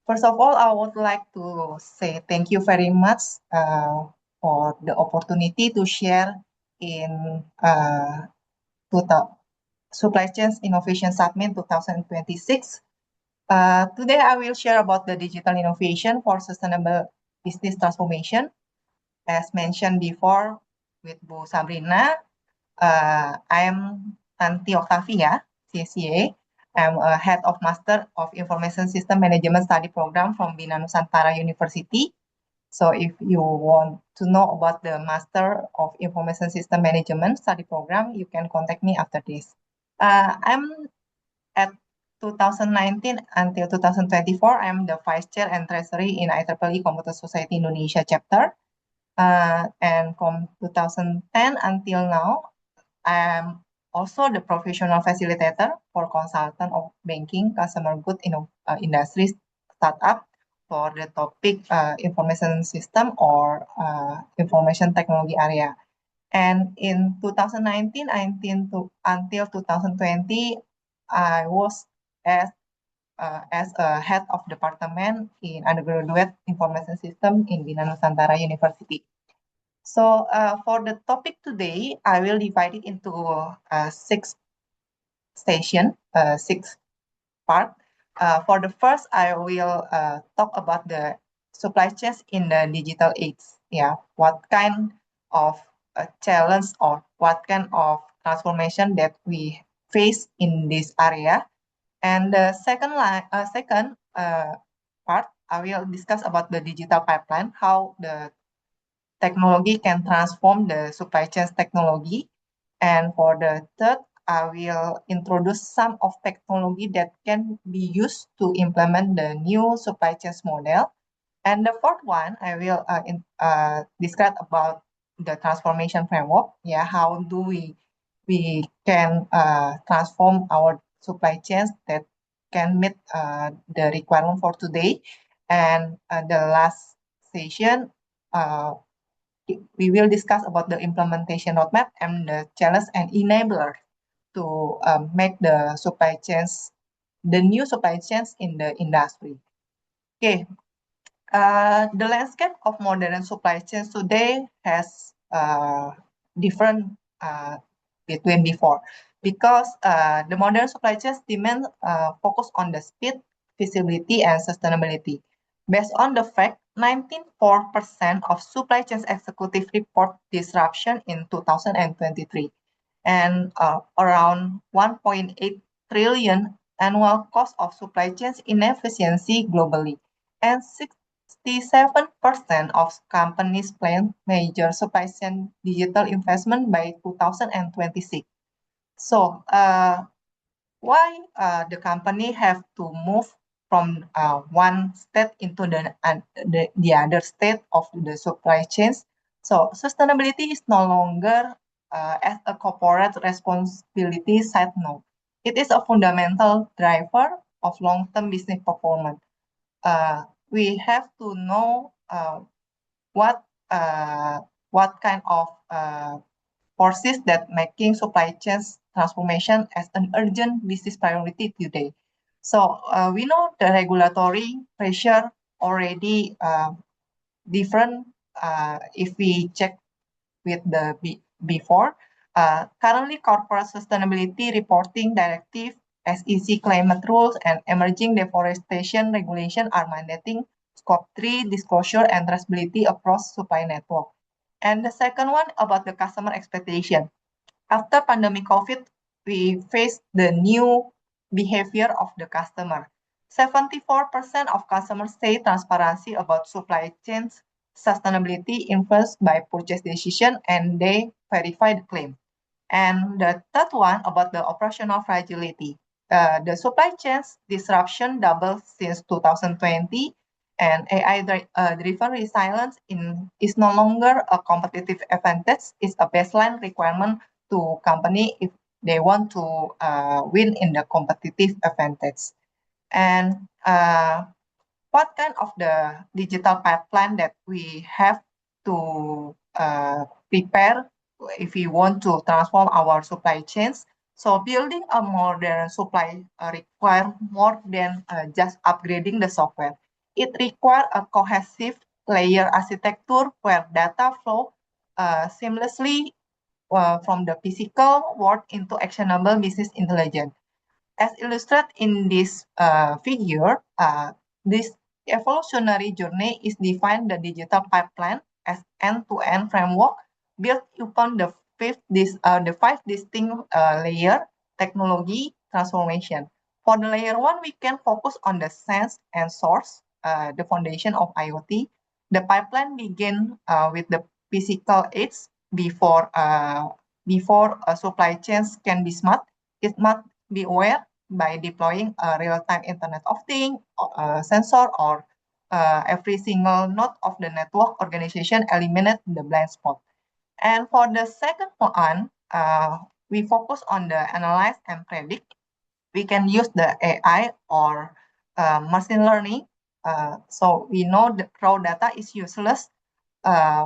First of all, I would like to say thank you very much for the opportunity to share in Supply Chain Innovation Summit 2026. Today, I will share about the digital innovation for sustainable business transformation. As mentioned before with Bu Sabrina, I am Tanti Octavia, CCA. I'm a head of Master of Information System Management Study Program from Bina Nusantara University. So if you want to know about the Master of Information System Management Study Program, you can contact me after this. I'm at 2019 until 2024, I'm the Vice Chair and Treasury in IEEE Computer Society Indonesia chapter. And from 2010 until now, I'm also the professional facilitator for consultant of banking, consumer good industry startup for the topic information system or information technology area. And in 2019 until 2020, I was as as a head of department in undergraduate information system in Bina Nusantara University. So for the topic today, I will divide it into six part. For the first, I will talk about the supply chains in the digital age. Yeah, what kind of challenge or what kind of transformation that we face in this area. And the second part, I will discuss about the digital pipeline, how the technology can transform the supply chain technology. And for the third, I will introduce some of technology that can be used to implement the new supply chain model. And the fourth one, I will describe about the transformation framework. Yeah, how do we can transform our supply chains that can meet the requirement for today. And the last session, uh, we will discuss about the implementation roadmap and the challenge and enabler to make the supply chains, the new supply chains in the industry. Okay, the landscape of modern supply chains today has different between before because the modern supply chains demand focus on the speed, feasibility, and sustainability. Based on the fact 94% of supply chains executive report disruption in 2023 and around 1.8 trillion annual cost of supply chains inefficiency globally and 67% of companies plan major supply chain digital investment by 2026. So, why the company have to move from one state into the other state of the supply chains? So, sustainability is no longer as a corporate responsibility side note. It is a fundamental driver of long-term business performance. We have to know what what kind of forces that making supply chains transformation as an urgent business priority today. So we know the regulatory pressure already different if we check with the before. Currently, corporate sustainability reporting directive, SEC climate rules, and emerging deforestation regulation are mandating Scope 3 disclosure and traceability across supply network. And the second one about the customer expectation. After pandemic COVID, we face the new behavior of the customer. 74% of customers say transparency about supply chains sustainability influenced by purchase decision and they verify the claim. And the third one about the operational fragility. The supply chains disruption doubled since 2020 and AI-driven resilience is no longer a competitive advantage, it's a baseline requirement to company if they want to win in the competitive advantage. And what kind of the digital pipeline that we have to prepare if we want to transform our supply chains. So building a modern supply require more than just upgrading the software. it requires a cohesive layer architecture where data flow seamlessly from the physical world into actionable business intelligence. As illustrated in this figure, this evolutionary journey is defined the digital pipeline as end-to-end framework built upon the five distinct layer technology transformation. For the layer one, we can focus on the sense and source, the foundation of IoT. The pipeline begin with the physical aids before supply chains can be smart. It must be aware by deploying a real-time Internet of Things sensor or every single node of the network organization eliminate the blind spot. And for the second one, we focus on the analyze and predict. We can use the AI or machine learning. So we know the raw data is useless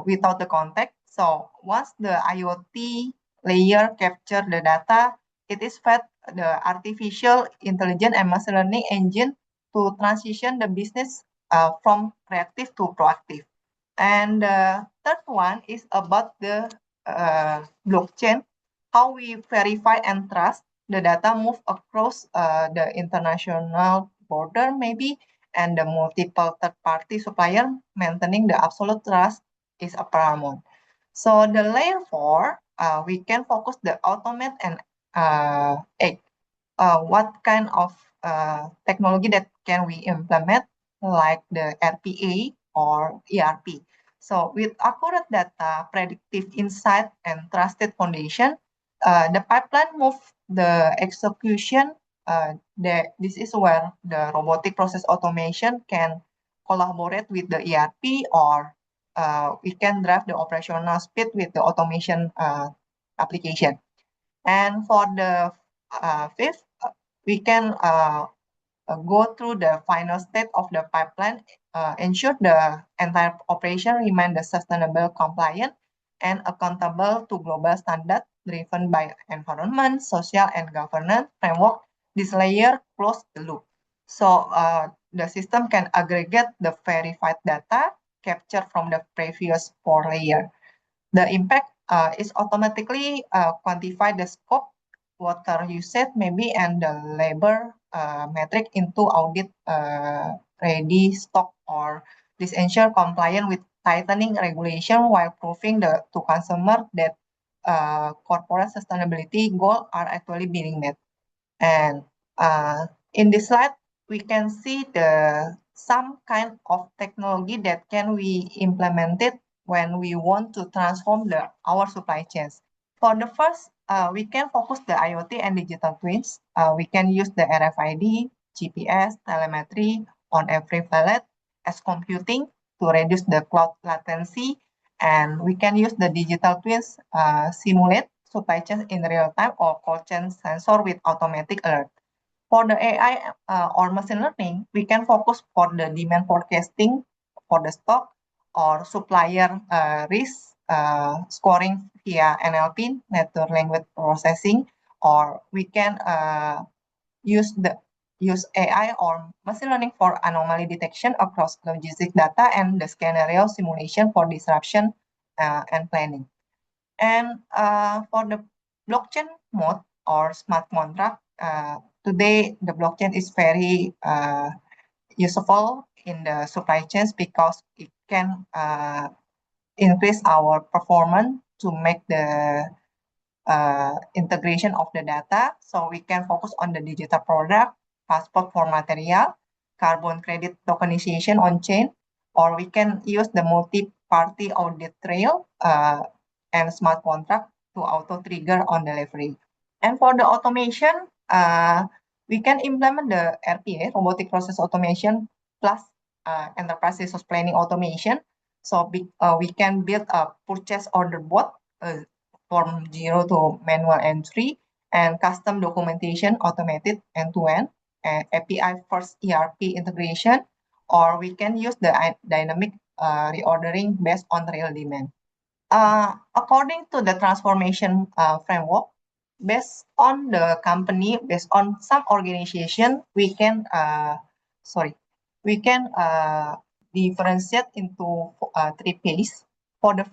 without the context. So once the IoT layer capture the data, it is fed the artificial intelligence and machine learning engine to transition the business from reactive to proactive. And the third one is about the blockchain, how we verify and trust the data move across the international border maybe, and the multiple third-party supplier maintaining the absolute trust is a paramount. So the layer four, we can focus the automate and edge. What kind of technology that can we implement, like the RPA or ERP. So with accurate data, predictive insight, and trusted foundation, the pipeline move the execution. This is where the robotic process automation can collaborate with the ERP, or we can drive the operational speed with the automation application. And for the fifth, we can go through the final state of the pipeline, ensure the entire operation remain the sustainable, compliant, and accountable to global standards driven by environment, social, and governance framework. This layer close the loop. So the system can aggregate the verified data captured from the previous four layer. The impact is automatically quantify the scope, water usage maybe, and the labor metric into audit ready stock, or this ensure compliant with tightening regulation while proving to consumer that corporate sustainability goals are actually being met. And in this slide, we can see some kind of technology that can we implement it when we want to transform our supply chains. For the first, we can focus the IoT and digital twins. We can use the RFID, GPS, telemetry on every pallet as computing to reduce the cloud latency. And we can use the digital twins simulate supply chains in real time or cold chain sensor with automatic alert. For the AI or machine learning, we can focus for the demand forecasting for the stock or supplier risk scoring via NLP, natural language processing, or we can use AI or machine learning for anomaly detection across logistic data and the scenario simulation for disruption and planning. And for the blockchain mode or smart contract, today the blockchain is very useful in the supply chains because it can increase our performance to make the integration of the data. So we can focus on the digital product, passport for material, carbon credit tokenization on chain, or we can use the multi-party audit trail and smart contract to auto trigger on delivery. And for the automation, we can implement the RPA, robotic process automation, plus enterprise resource planning automation. So we can build a purchase order bot from zero to manual entry, and custom documentation automated end-to-end, and API first ERP integration, or we can use the dynamic reordering based on real demand. According to the transformation framework, based on the company, based on some organization, we can we can differentiate into three phases. For the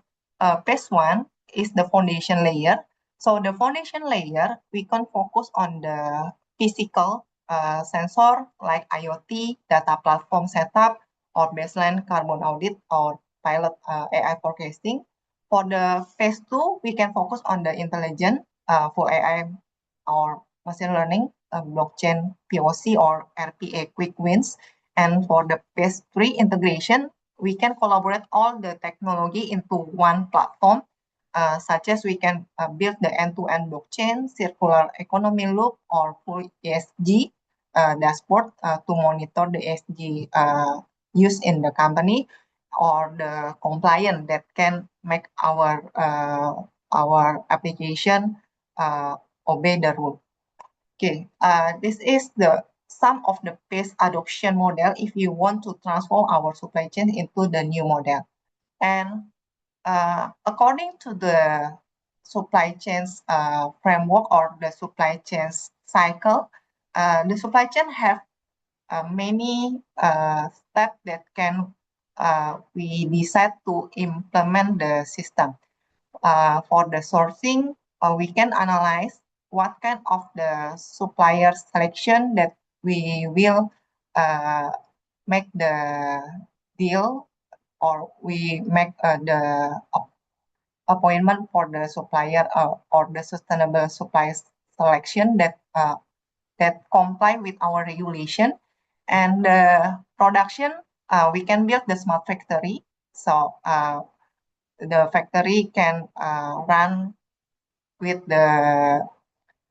phase one is the foundation layer. So the foundation layer, we can focus on the physical sensor like IoT, data platform setup, or baseline carbon audit, or pilot AI forecasting. For the phase two, we can focus on the intelligent for AI or machine learning, blockchain POC or RPA quick wins. And for the phase three integration, we can collaborate all the technology into one platform, such as we can build the end-to-end blockchain, circular economy loop, or full ESG dashboard to monitor the ESG used in the company, or the compliant that can make our application obey the rule. Okay, this is the some of the phase adoption model if you want to transform our supply chain into the new model. And according to the supply chains framework or the supply chains cycle, the supply chain have many steps that can we decide to implement the system. For the sourcing, we can analyze what kind of the supplier selection that we will uh, make the deal, or we make the appointment for the supplier or the sustainable supply selection that comply with our regulation. And the production, we can build the smart factory. So the factory can run with the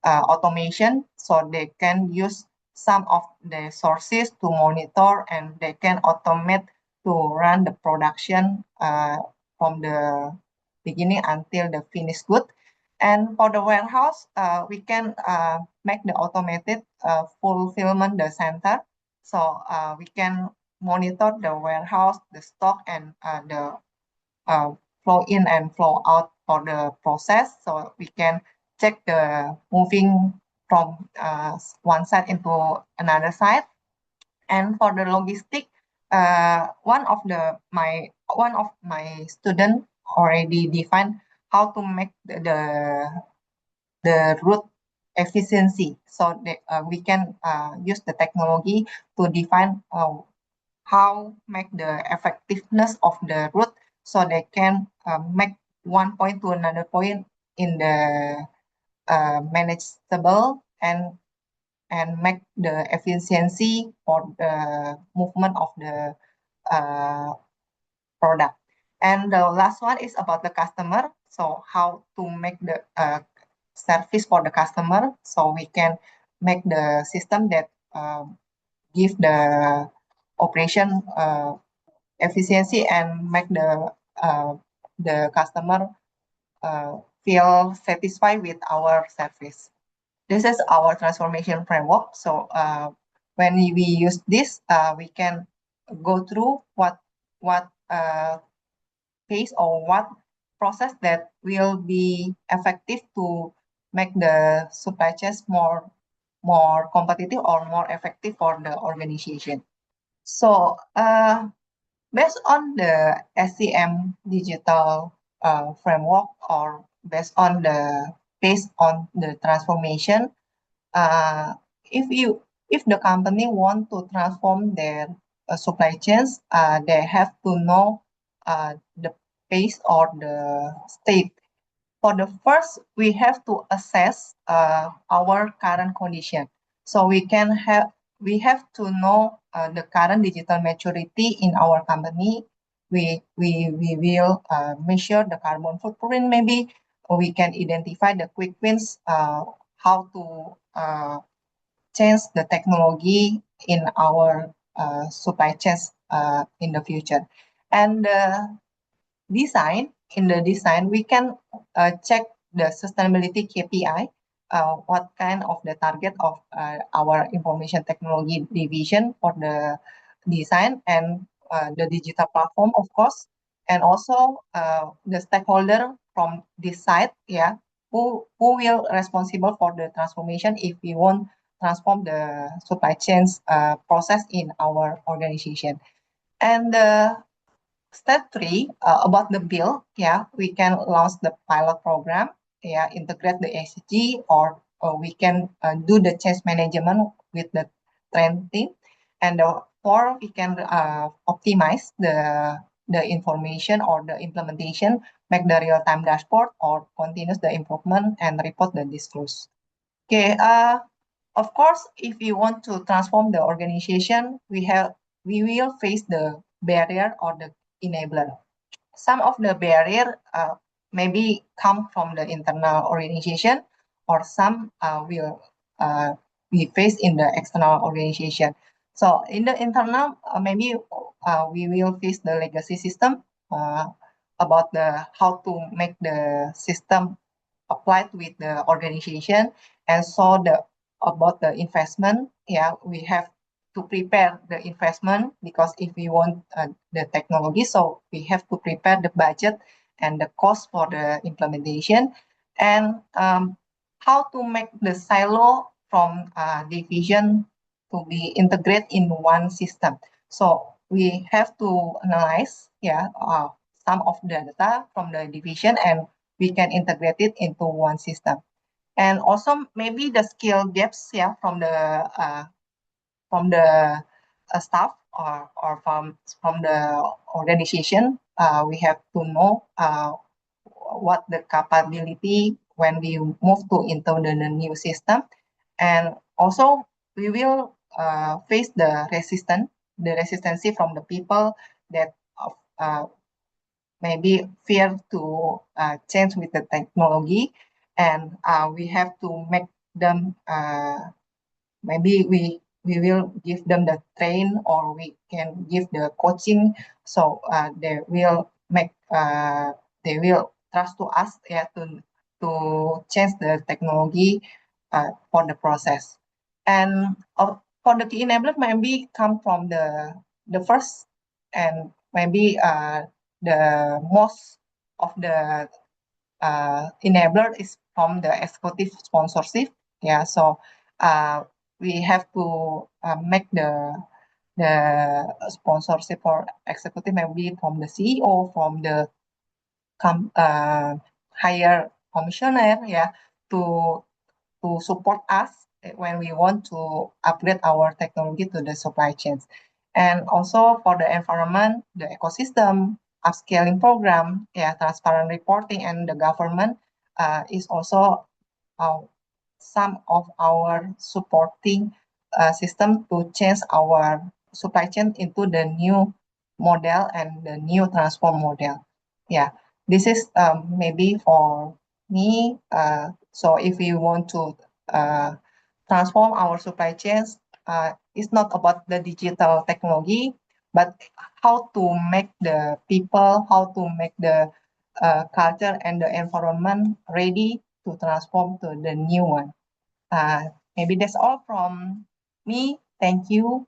automation, so they can use some of the sources to monitor, and they can automate to run the production from the beginning until the finished good. And for the warehouse, we can make the automated fulfillment the center. So we can monitor the warehouse, the stock, and the uh, flow in and flow out for the process. So we can check the moving from one side into another side. And for the logistic, one of my student already defined how to make the route efficiency. So that, we can use the technology to define how make the effectiveness of the route, so they can make one point to another point in the manageable, and make the efficiency for the movement of the uh, product. And the last one is about the customer. So how to make the service for the customer, so we can make the system that give the operation efficiency and make the customer feel satisfied with our service. This is our transformation framework. So when we use this, we can go through what phase or what process that will be effective to make the supply chains more competitive or more effective for the organization. So based on the SCM digital framework, or based on the transformation, uh, if the company want to transform their supply chains, they have to know the pace or the state. For the first, we have to assess our current condition. So we have to know the current digital maturity in our company. We will measure the carbon footprint. Maybe we can identify the quick wins, how to change the technology in our supply chains in the future. And in the design, we can check the sustainability KPI, what kind of the target of our information technology division for the design, and the digital platform, of course, and also the stakeholder from this side, yeah, who will responsible for the transformation if we want transform the supply chains process in our organization. And step three, about the build, yeah, we can launch the pilot program, yeah, integrate the ACG, or we can do the change management with the trend team. And or we can optimize the information or the implementation, make the real-time dashboard or continuous the improvement and report the disclose. Okay, of course, if you want to transform the organization, we will face the barrier or the enabler. Some of the barrier maybe come from the internal organization, or some will be faced in the external organization. So in the internal, maybe we will face the legacy system, about the how to make the system applied with the organization, and so about the investment. Yeah, we have to prepare the investment, because if we want the technology, so we have to prepare the budget and the cost for the implementation, and how to make the silo from division to be integrated in one system. So we have to analyze, yeah, some of the data from the division, and we can integrate it into one system. And also maybe the skill gaps, yeah, from the staff, or from the organization. We have to know what the capability when we move to into the new system. And also we will face the resistance from the people that uh, maybe fear to change with the technology, and we have to make them, maybe we will give them the train, or we can give the coaching, so they will trust to us, yeah, to change the technology for the process. And for the key enabler, maybe come from the first, and maybe the most of the enabler is from the executive sponsorship. Yeah, so we have to make the sponsorship for executive, maybe from the CEO, from the higher commissioner, yeah, to support us when we want to upgrade our technology to the supply chains. And also for the environment, the ecosystem, upscaling program, yeah, transparent reporting, and the government is also uh, some of our supporting system to change our supply chain into the new model and the new transform model. Yeah, this is maybe for me. So if we want to uh, transform our supply chains, it's not about the digital technology, but how to make the people, how to make the culture and the environment ready to transform to the new one. Uh, Maybe that's all from me. Thank you.